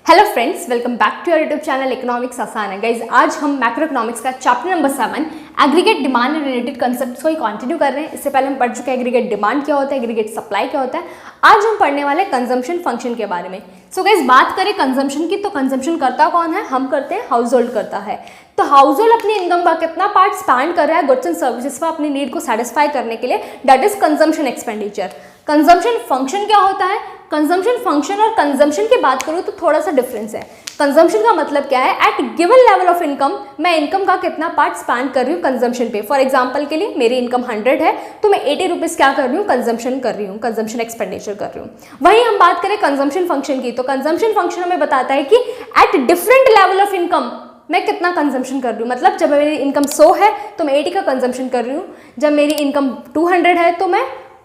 Hello friends, welcome back to your YouTube channel economics आसान है। Guys आज हम मैक्रो इकोनॉमिक्स का chapter number 7 aggregate demand and related concepts को ही कंटिन्यू कर रहे हैं। इससे पहले हम पढ़ चुके हैं एग्रीगेट डिमांड क्या होता है, एग्रीगेट सप्लाई क्या होता है। आज हम पढ़ने वाले कंजम्पशन फंक्शन के बारे में। सो गाइज बात करें कंजम्पशन की, तो कंजम्पशन करता कौन है? हम करते हैं, हाउस होल्ड करता है। तो हाउस होल्ड अपनी इनकम का कितना पार्ट स्पेंड कर रहा है गुड्स एंड सर्विसेज पर अपनी नीड को सेटिस्फाई करने के लिए, that is consumption expenditure. Consumption function क्या होता है? कंजम्पशन फंक्शन और कंजम्पशन की बात करूँ तो थोड़ा सा डिफरेंस है। कंजम्पशन का मतलब क्या है? At given level of income मैं इनकम का कितना पार्ट स्पेंड कर रही हूँ कंजम्पशन पे। फॉर एग्जांपल के लिए मेरी इनकम 100 है तो मैं 80 रुपीज़ क्या कर रही हूँ? कंजम्पशन कर रही हूँ, कंजम्पशन एक्सपेंडिचर कर रही हूँ। वहीं हम बात करें कंजम्पशन फंक्शन की, तो कंजम्पशन फंक्शन हमें बताता है कि at different level of income मैं कितना कंजम्पशन कर रही हूँ। मतलब जब मेरी इनकम 100 है तो मैं 80 का कंजम्पशन कर रही हूँ, जब मेरी इनकम 200 है तो मैं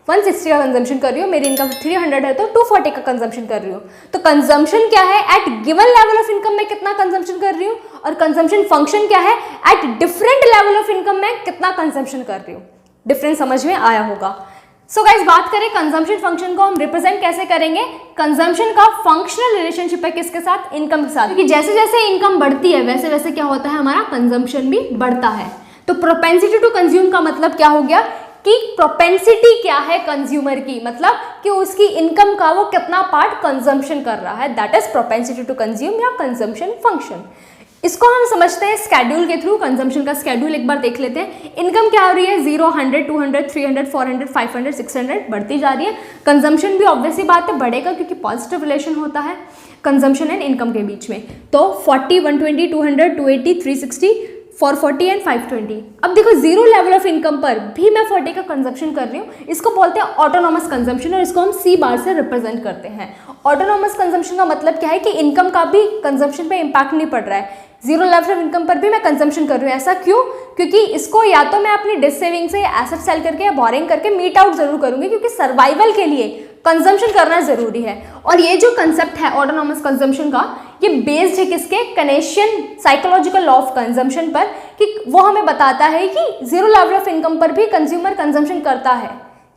160 का कंजम्पशन कर रही हूँ, मेरी इनकम 300 है तो 240 का कंजम्पशन कर रही हूँ। तो कंजम्पशन क्या है? At given level of income मैं कितना कंजम्पशन कर रही हूँ, और कंजम्पशन फंक्शन क्या है? At different level of income मैं कितना कंजम्पशन कर रही हूँ। डिफरेंस समझ में आया होगा। सो गाइस बात करें कंजम्पशन फंक्शन को हम रिप्रेजेंट कैसे करेंगे। कंजम्पशन का फंक्शनल रिलेशनशिप है किसके साथ? इनकम के साथ। क्योंकि जैसे जैसे इनकम बढ़ती है वैसे वैसे क्या होता है? हमारा कंजम्पशन भी बढ़ता है। तो प्रोपेंसिटी टू कंज्यूम का मतलब क्या हो गया कि प्रोपेंसिटी क्या है कंज्यूमर की, मतलब कि उसकी इनकम का वो कितना पार्ट कंजम्पशन कर रहा है, that is propensity to consume या कंजम्पशन फंक्शन। इसको हम समझते हैं स्केड्यूल के थ्रू। कंजम्पशन का स्केड्यूल एक बार देख लेते हैं। इनकम क्या हो रही है? 0, 100, 200, 300, 400, 500, 600 बढ़ती जा रही है। कंजम्पशन भी ऑब्वियस ही बात है बढ़ेगा, क्योंकि पॉजिटिव रिलेशन होता है कंजम्पशन एंड इनकम के बीच में। तो 40, 120, 200, 280, 360, 440 एंड 520। अब देखो जीरो लेवल ऑफ इनकम पर भी मैं 40 का कंजम्पशन कर रही हूँ। इसको बोलते हैं ऑटोनॉमस कंजम्पशन, और इसको हम सी बार से रिप्रेजेंट करते हैं। ऑटोनॉमस कंजम्पशन का मतलब क्या है कि इनकम का भी कंजम्पशन पे इम्पैक्ट नहीं पड़ रहा है। जीरो लेवल ऑफ इनकम पर भी मैं कंजम्पशन कर रही हूँ। ऐसा क्यों? क्योंकि इसको या तो मैं अपनी डिस सेविंग से एसेट सेल करके या बोरिंग करके मीट आउट जरूर करूंगी, क्योंकि सर्वाइवल के लिए कंजम्पशन करना जरूरी है। और ये जो कंसेप्ट है ऑटोनॉमस कंजम्पशन का, ये बेस्ड है किसके? Keynesian psychological law of consumption पर, कि वो हमें बताता है कि जीरो लेवल ऑफ इनकम पर भी कंज्यूमर कंजम्पशन करता है।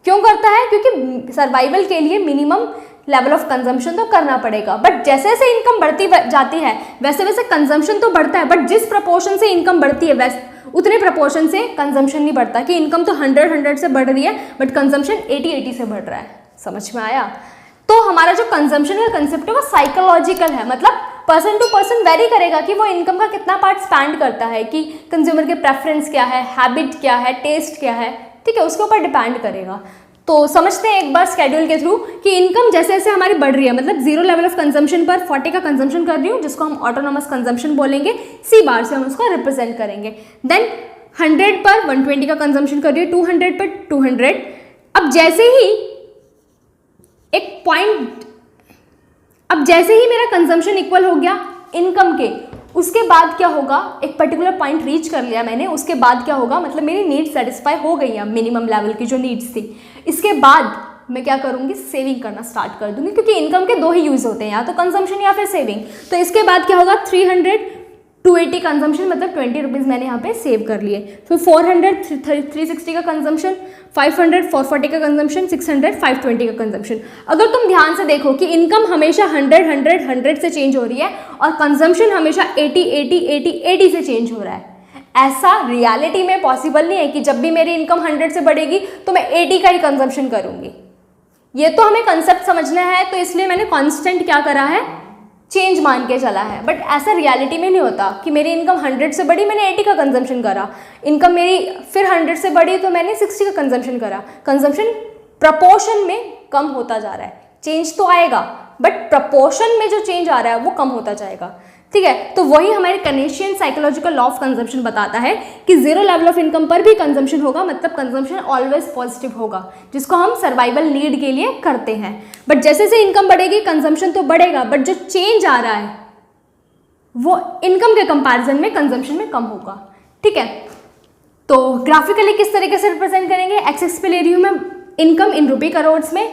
क्यों करता है? क्योंकि सर्वाइवल के लिए मिनिमम लेवल ऑफ कंजम्पशन तो करना पड़ेगा। बट जैसे जैसे इनकम बढ़ती जाती है वैसे वैसे कंजम्पशन तो बढ़ता है, बट जिस प्रपोर्शन से इनकम बढ़ती है वैसे उतने प्रपोर्शन से कंजम्पशन नहीं बढ़ता। कि इनकम तो 100 से बढ़ रही है बट कंजम्पशन 80 से बढ़ रहा है। समझ में आया? तो हमारा जो कंजम्पशन का कंसेप्ट है वो साइकोलॉजिकल है, मतलब पर्सन टू पर्सन वेरी करेगा कि वो इनकम का कितना पार्ट स्पेंड करता है, कि कंज्यूमर के प्रेफरेंस क्या है, हैबिट क्या है, टेस्ट क्या है, ठीक है, उसके ऊपर डिपेंड करेगा। तो समझते हैं एक बार स्केड्यूल के थ्रू कि इनकम जैसे जैसे हमारी बढ़ रही है, मतलब जीरो लेवल ऑफ कंजम्पशन पर 40 का कंजम्पशन कर रही हूँ, जिसको हम ऑटोनॉमस कंजम्पशन बोलेंगे। सी बार से हम उसको रिप्रेजेंट करेंगे। देन 100 पर 120 का कंजम्पशन कर रही है, 200 पर 200। अब जैसे ही मेरा कंजम्पशन इक्वल हो गया इनकम के, उसके बाद क्या होगा? एक पर्टिकुलर पॉइंट रीच कर लिया मैंने, उसके बाद क्या होगा? मतलब मेरी नीड सेटिस्फाई हो गई है मिनिमम लेवल की जो नीड्स थी। इसके बाद मैं क्या करूंगी? सेविंग करना स्टार्ट कर दूंगी, क्योंकि इनकम के दो ही यूज होते हैं, या तो कंजम्पशन या फिर सेविंग। तो इसके बाद क्या होगा? 300, 280 कंजम्पशन, मतलब 20 रुपीज़ मैंने यहाँ पे सेव कर लिए। फिर 400, 360 का कंजम्पशन, 500, 440 का कंजम्पशन, 600, 520 का कंजम्पशन। अगर तुम ध्यान से देखो कि इनकम हमेशा 100, 100, 100 से चेंज हो रही है और कंजम्पशन हमेशा 80, 80, 80, 80 से चेंज हो रहा है। ऐसा रियलिटी में पॉसिबल नहीं है कि जब भी मेरी इनकम 100 से बढ़ेगी तो मैं 80 का ही कंजम्पशन करूंगी। ये तो हमें कंसेप्ट समझना है, तो इसलिए मैंने कांस्टेंट क्या करा है? चेंज मान के चला है। बट ऐसा रियलिटी में नहीं होता कि मेरी इनकम 100 से बढ़ी, मैंने 80 का कंजम्पशन करा। इनकम मेरी फिर 100 से बढ़ी तो मैंने 60 का कंजम्पशन करा। कंजम्पशन प्रपोर्शन में कम होता जा रहा है। चेंज तो आएगा बट प्रपोर्शन में जो चेंज आ रहा है वो कम होता जाएगा, ठीक है। तो वही हमारे कनेशियन साइकोलॉजिकल लॉ ऑफ कंजम्पशन बताता है कि जीरो लेवल ऑफ इनकम पर भी कंजम्पशन होगा, मतलब कंजम्पशन ऑलवेज पॉजिटिव होगा, जिसको हम सर्वाइवल नीड के लिए करते हैं। बट जैसे जैसे इनकम बढ़ेगी कंजम्पशन तो बढ़ेगा, बट जो चेंज आ रहा है वो इनकम के कंपैरिजन में कंजम्पशन में कम होगा, ठीक है। तो ग्राफिकली किस तरीके से रिप्रेजेंट करेंगे? एक्स एक्स पे ले रही हूँ मैं इनकम इन रुपी करोड़ में,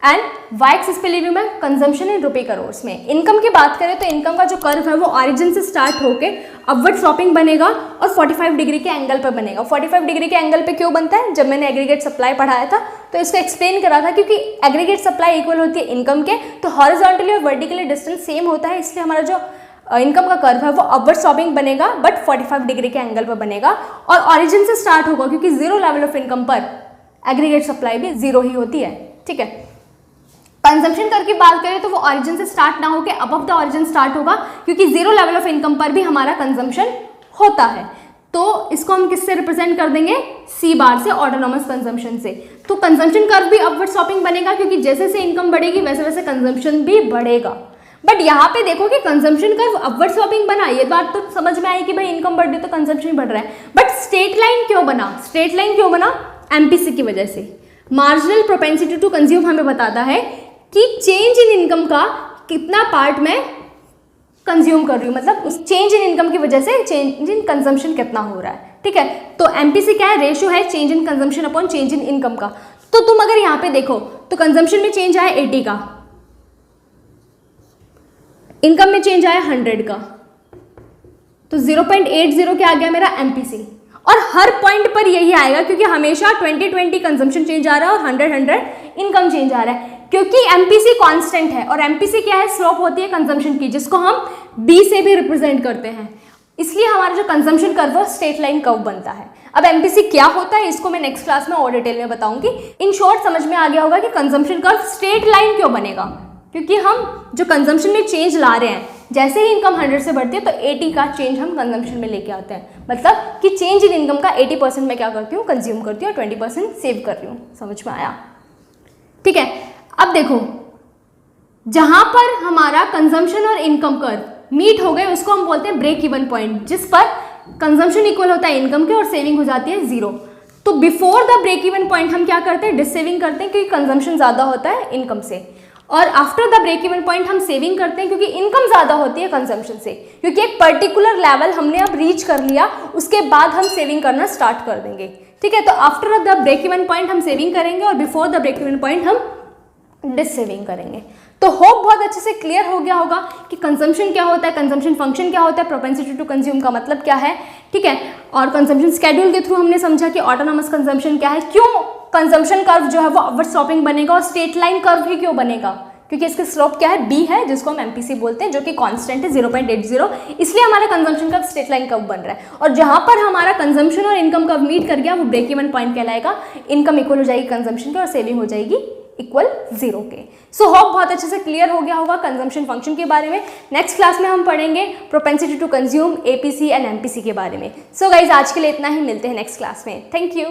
एंड वाई एक्सिस पे ले रही हूँ मैं कंजम्पशन इन रुपए करोर्स में। इनकम की बात करें तो इनकम का जो कर्व है वो ऑरिजिन से स्टार्ट होके अपवर्ड स्लॉपिंग बनेगा और 45 डिग्री के एंगल पर बनेगा। 45 डिग्री के एंगल पे क्यों बनता है? जब मैंने एग्रीगेट सप्लाई पढ़ाया था तो इसको एक्सप्लेन करा था, क्योंकि एग्रीगेट सप्लाई इक्वल होती है इनकम के, तो हॉरिजॉन्टली और वर्टिकली डिस्टेंस सेम होता है, इसलिए हमारा जो इनकम का कर्व है वो अपवर्ड स्लॉपिंग बनेगा बट 45 डिग्री के एंगल पर बनेगा और ऑरिजिन से स्टार्ट होगा, क्योंकि जीरो लेवल ऑफ इनकम पर एग्रीगेट सप्लाई भी जीरो ही होती है। ठीक है, कंजम्पशन कर्व की बात करें तो वो ऑरिजिन से स्टार्ट ना होकर अबव द ऑरिजिन स्टार्ट होगा, क्योंकि जीरो लेवल ऑफ इनकम पर भी हमारा कंजम्पशन होता है। तो इसको हम किससे रिप्रेजेंट कर देंगे? सी बार से, ऑटोनॉमस कंजम्पशन से। तो कंजम्पशन कर्व भी अपवर्ड स्लॉपिंग बनेगा, क्योंकि जैसे जैसे इनकम बढ़ेगी वैसे वैसे कंजम्पशन भी बढ़ेगा। बट यहाँ पे देखो कि कंजम्पशन कर्व अपवर्ड स्लॉपिंग बना, ये बात तो समझ में आई कि भाई इनकम बढ़ रही तो कंजम्पशन बढ़ रहा है, बट स्ट्रेट लाइन क्यों बना? स्ट्रेट लाइन क्यों बना? एमपीसी की वजह से। मार्जिनल प्रोपेंसिटी टू कंज्यूम हमें बताता है कि चेंज इन इनकम का कितना पार्ट मैं कंज्यूम कर रही हूँ, मतलब उस चेंज इन इनकम की वजह से चेंज इन कंजम्पशन कितना हो रहा है। ठीक है, तो एमपीसी क्या है? रेशियो है change in consumption upon change in income का। तो तुम अगर यहाँ पे देखो तो कंजम्पशन में चेंज आया 80 का, इनकम में चेंज आया 100 का, तो 0.80 क्या आ गया मेरा? एमपीसी। और हर पॉइंट पर यही आएगा, क्योंकि हमेशा 20-20 कंजम्पशन चेंज आ रहा है और 100-100 इनकम चेंज आ रहा है, क्योंकि एमपीसी कांस्टेंट है और एमपीसी क्या है? स्लोप होती है कंजम्पशन की, जिसको हम बी से भी रिप्रेजेंट करते हैं, इसलिए हमारा जो कंजम्पशन कर्व है स्ट्रेट लाइन कर्व बनता है। अब एमपीसी क्या होता है इसको मैं नेक्स्ट क्लास में और डिटेल में बताऊंगी। इन शॉर्ट समझ में आ गया होगा कि कंजम्पशन कर्व स्ट्रेट लाइन क्यों बनेगा, क्योंकि हम जो कंजम्पशन में चेंज ला रहे हैं, जैसे ही इनकम 100 से बढ़ती है तो 80 का चेंज हम कंजम्पशन में लेके आते हैं, मतलब कि चेंज इन इनकम का 80% मैं क्या करती हूँ? कंज्यूम करती हूँ और 20% सेव कर रही हूँ। समझ में आया? ठीक है, अब देखो जहां पर हमारा कंजम्पशन और इनकम कर्व मीट हो गए उसको हम बोलते हैं ब्रेक इवन पॉइंट, जिस पर कंजम्पशन इक्वल होता है इनकम के और सेविंग हो जाती है जीरो। तो before the break even point हम क्या करते हैं? डिससेविंग करते हैं, क्योंकि कंजम्पशन ज्यादा होता है इनकम से, और after the break even point हम सेविंग करते हैं, क्योंकि इनकम ज्यादा होती है कंजम्पशन से, क्योंकि एक पर्टिकुलर लेवल हमने अब रीच कर लिया, उसके बाद हम सेविंग करना स्टार्ट कर देंगे। ठीक है, तो after the break even point हम सेविंग करेंगे और before the break even point हम डिससेविंग करेंगे। तो होप बहुत अच्छे से क्लियर हो गया होगा कि कंजम्पशन क्या होता है, कंजम्पशन फंक्शन क्या होता है, प्रोपेंसिटी टू कंज्यूम का मतलब क्या है। ठीक है, और कंजम्पशन स्केड्यूल के थ्रू हमने समझा कि ऑटोनॉमस कंजम्पशन क्या है, क्यों कंजम्पशन कर्व जो है वो अपवर्ड स्लॉपिंग बनेगा और स्ट्रेट लाइन कर्व ही क्यों बनेगा, क्योंकि इसके स्लोप क्या है? बी है, जिसको हम एमपीसी बोलते हैं, जो कि कांस्टेंट है 0.80, इसलिए हमारा consumption curve straight line curve बन रहा है। और जहां पर हमारा कंजम्पशन और इनकम कर्व मीट कर गया वो ब्रेक इवन पॉइंट कहलाएगा, इनकम इक्वल हो जाएगी कंजम्पशन के और सेविंग हो जाएगी इक्वल जीरो के। सो होप बहुत अच्छे से क्लियर हो गया होगा कंजम्पशन फंक्शन के बारे में। नेक्स्ट क्लास में हम पढ़ेंगे propensity to consume, APC and MPC के बारे में। सो गाइज आज के लिए इतना ही, मिलते हैं नेक्स्ट क्लास में। Thank you.